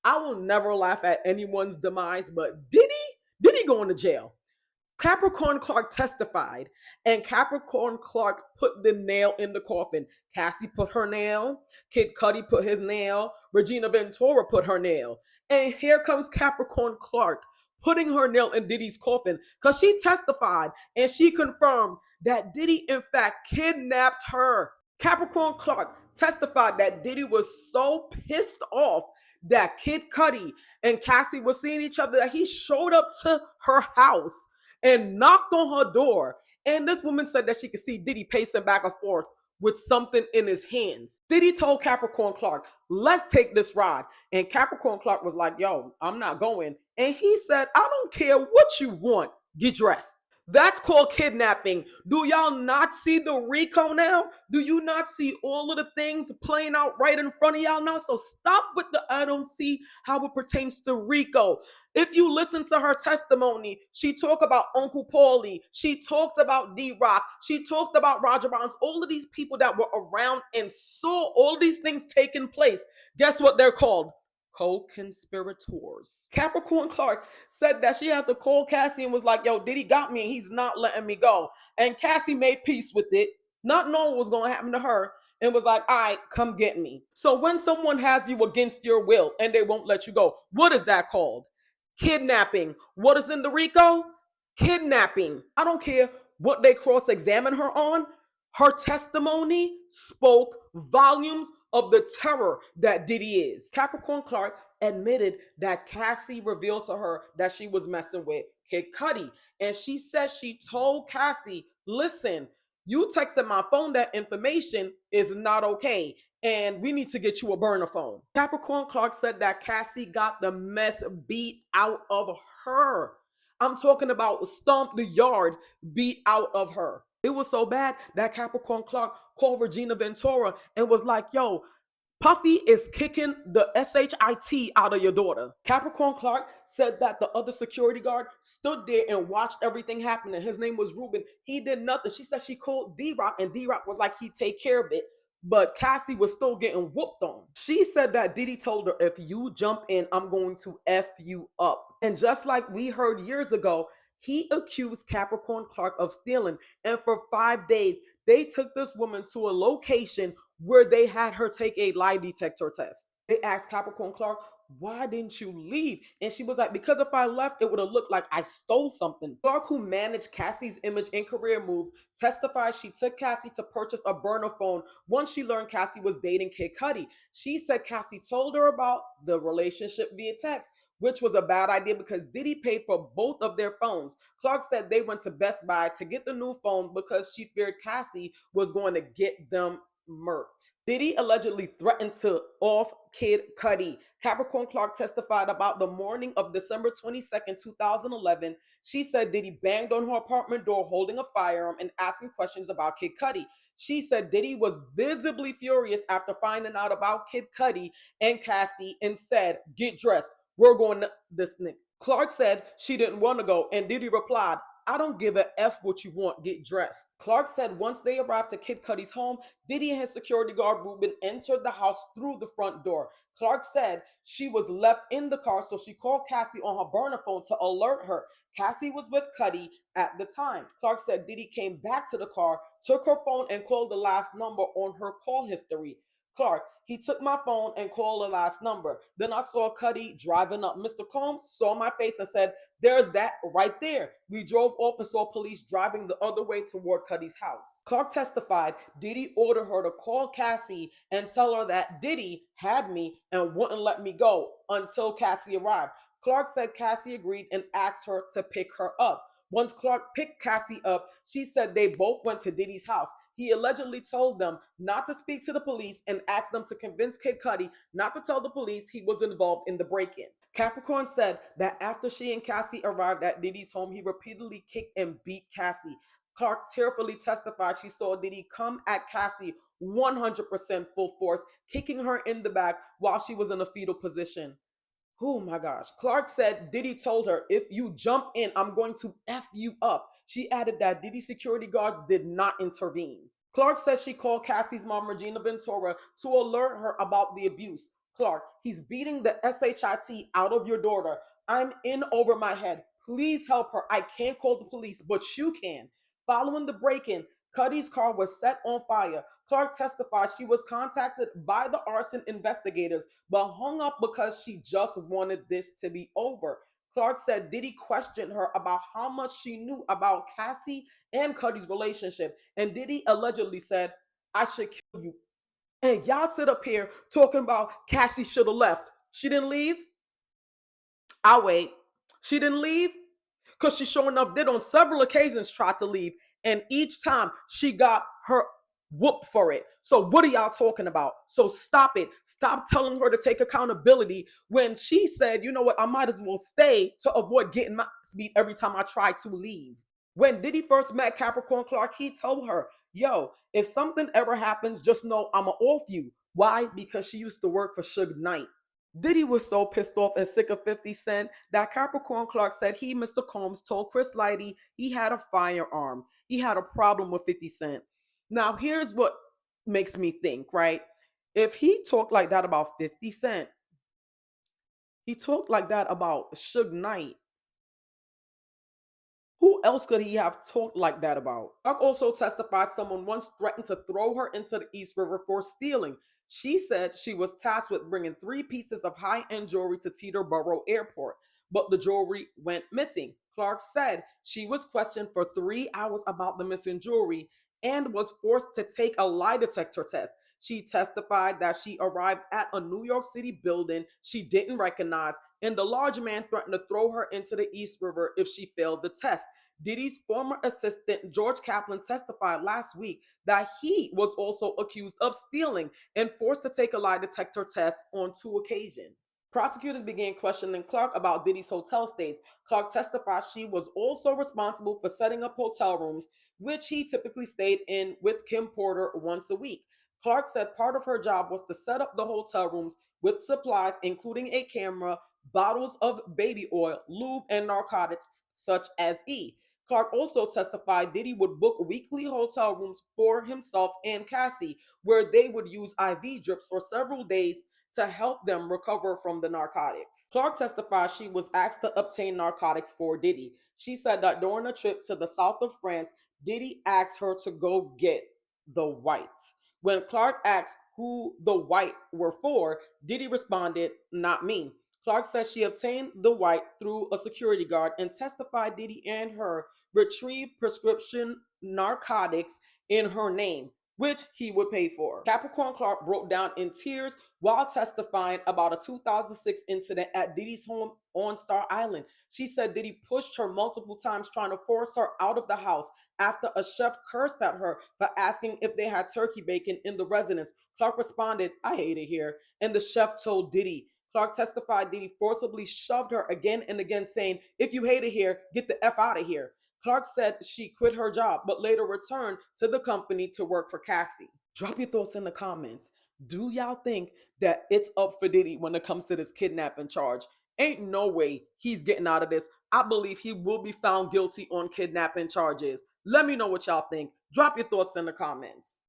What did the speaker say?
I will never laugh at anyone's demise, but Diddy going to jail. Capricorn Clark testified, and Capricorn Clark put the nail in the coffin. Cassie put her nail, Kid Cudi put his nail, Regina Ventura put her nail. And here comes Capricorn Clark putting her nail in Diddy's coffin because she testified and she confirmed that Diddy, in fact, kidnapped her. Capricorn Clark testified that Diddy was so pissed off that Kid Cudi and Cassie were seeing each other that he showed up to her house and knocked on her door. And this woman said that she could see Diddy pacing back and forth with something in his hands. Diddy told Capricorn Clark, let's take this ride. And Capricorn Clark was like, yo, I'm not going. And he said, I don't care what you want. Get dressed. That's called kidnapping. Do y'all not see the RICO now? Do you not see all of the things playing out right in front of y'all now? So stop with the I don't see how it pertains to RICO. If you listen to her testimony, she talked about Uncle Paulie. She talked about D-Rock. She talked about Roger Bonds. All of these people that were around and saw all these things taking place. Guess what they're called? Co-conspirators. Capricorn Clark said that she had to call Cassie and was like, yo, Diddy got me and he's not letting me go. And Cassie made peace with it, not knowing what was going to happen to her, and was like, all right, come get me. So when someone has you against your will and they won't let you go, what is that called? Kidnapping. What is in the RICO? Kidnapping. I don't care what they cross-examine her on. Her testimony spoke volumes of the terror that Diddy is. Capricorn Clark admitted that Cassie revealed to her that she was messing with Kid Cudi. And she said she told Cassie, listen, you texted my phone that information is not okay. And we need to get you a burner phone. Capricorn Clark said that Cassie got the mess beat out of her. I'm talking about stomp the yard beat out of her. It was so bad that Capricorn Clark called Regina Ventura and was like, yo, Puffy is kicking the SHIT out of your daughter. Capricorn Clark said that the other security guard stood there and watched everything happen. And his name was Ruben. He did nothing. She said she called D-Rock and D-Rock was like, he'd take care of it. But Cassie was still getting whooped on. She said that Diddy told her, if you jump in, I'm going to F you up. And just like we heard years ago, he accused Capricorn Clark of stealing. And for 5 days, they took this woman to a location where they had her take a lie detector test. They asked Capricorn Clark, why didn't you leave? And she was like, because if I left, it would have looked like I stole something. Clark, who managed Cassie's image and career moves, testified she took Cassie to purchase a burner phone once she learned Cassie was dating Kid Cudi. She said Cassie told her about the relationship via text, which was a bad idea because Diddy paid for both of their phones. Clark said they went to Best Buy to get the new phone because she feared Cassie was going to get them murked. Diddy allegedly threatened to off Kid Cudi. Capricorn Clark testified about the morning of December 22nd, 2011. She said Diddy banged on her apartment door holding a firearm and asking questions about Kid Cudi. She said Diddy was visibly furious after finding out about Kid Cudi and Cassie and said, get dressed. We're going to this nigga. Clark said she didn't want to go, and Diddy replied, I don't give a F what you want, get dressed. Clark said once they arrived at Kid Cudi's home, Diddy and his security guard Ruben entered the house through the front door. Clark said she was left in the car, so she called Cassie on her burner phone to alert her. Cassie was with Cudi at the time. Clark said Diddy came back to the car, took her phone, and called the last number on her call history. Clark, he took my phone and called the last number. Then I saw Cudi driving up. Mr. Combs saw my face and said, there's that right there. We drove off and saw police driving the other way toward Cudi's house. Clark testified Diddy ordered her to call Cassie and tell her that Diddy had me and wouldn't let me go until Cassie arrived. Clark said Cassie agreed and asked her to pick her up. Once Clark picked Cassie up, she said they both went to Diddy's house. He allegedly told them not to speak to the police and asked them to convince Kid Cudi not to tell the police he was involved in the break-in. Capricorn said that after she and Cassie arrived at Diddy's home, he repeatedly kicked and beat Cassie. Clark tearfully testified she saw Diddy come at Cassie 100% full force, kicking her in the back while she was in a fetal position. Oh my gosh. Clark said Diddy told her, if you jump in, I'm going to F you up. She added that Diddy security guards did not intervene. Clark says she called Cassie's mom, Regina Ventura, to alert her about the abuse. Clark, he's beating the SHIT out of your daughter. I'm in over my head. Please help her. I can't call the police, but you can. Following the break in, Cuddy's car was set on fire. Clark testified she was contacted by the arson investigators, but hung up because she just wanted this to be over. Clark said Diddy questioned her about how much she knew about Cassie and Cuddy's relationship, and Diddy allegedly said, I should kill you. And y'all sit up here talking about Cassie should have left. She didn't leave? I'll wait. She didn't leave? Because she sure enough did on several occasions try to leave. And each time she got her whoop for it. So what are y'all talking about? So stop it. Stop telling her to take accountability when she said, you know what, I might as well stay to avoid getting my ass beat every time I try to leave. When Diddy first met Capricorn Clark, he told her, yo, if something ever happens, just know I'ma off you. Why? Because she used to work for Suge Knight. Diddy was so pissed off and sick of 50 Cent that Capricorn Clark said he, Mr. Combs, told Chris Lighty he had a firearm. He had a problem with 50 Cent. Now, here's what makes me think, right? If he talked like that about 50 Cent, he talked like that about Suge Knight. Who else could he have talked like that about? Clark also testified someone once threatened to throw her into the East River for stealing. She said she was tasked with bringing 3 pieces of high end jewelry to Teterboro Airport, but the jewelry went missing. Clark said she was questioned for 3 hours about the missing jewelry and was forced to take a lie detector test. She testified that she arrived at a New York City building she didn't recognize, and the large man threatened to throw her into the East River if she failed the test. Diddy's former assistant, George Kaplan, testified last week that he was also accused of stealing and forced to take a lie detector test on 2 occasions. Prosecutors began questioning Clark about Diddy's hotel stays. Clark testified she was also responsible for setting up hotel rooms, which he typically stayed in with Kim Porter once a week. Clark said part of her job was to set up the hotel rooms with supplies, including a camera, bottles of baby oil, lube, and narcotics such as E. Clark also testified Diddy would book weekly hotel rooms for himself and Cassie, where they would use IV drips for several days to help them recover from the narcotics. Clark testified she was asked to obtain narcotics for Diddy. She said that during a trip to the south of France, Diddy asked her to go get the whites. When Clark asked who the white were for, Diddy responded, not me. Clark says she obtained the white through a security guard and testified Diddy and her retrieved prescription narcotics in her name, which he would pay for. Capricorn Clark broke down in tears while testifying about a 2006 incident at Diddy's home on Star Island. She said Diddy pushed her multiple times trying to force her out of the house after a chef cursed at her for asking if they had turkey bacon in the residence. Clark responded, I hate it here. And the chef told Diddy. Clark testified Diddy forcibly shoved her again and again, saying, if you hate it here, get the F out of here. Clark said she quit her job, but later returned to the company to work for Cassie. Drop your thoughts in the comments. Do y'all think that it's up for Diddy when it comes to this kidnapping charge? Ain't no way he's getting out of this. I believe he will be found guilty on kidnapping charges. Let me know what y'all think. Drop your thoughts in the comments.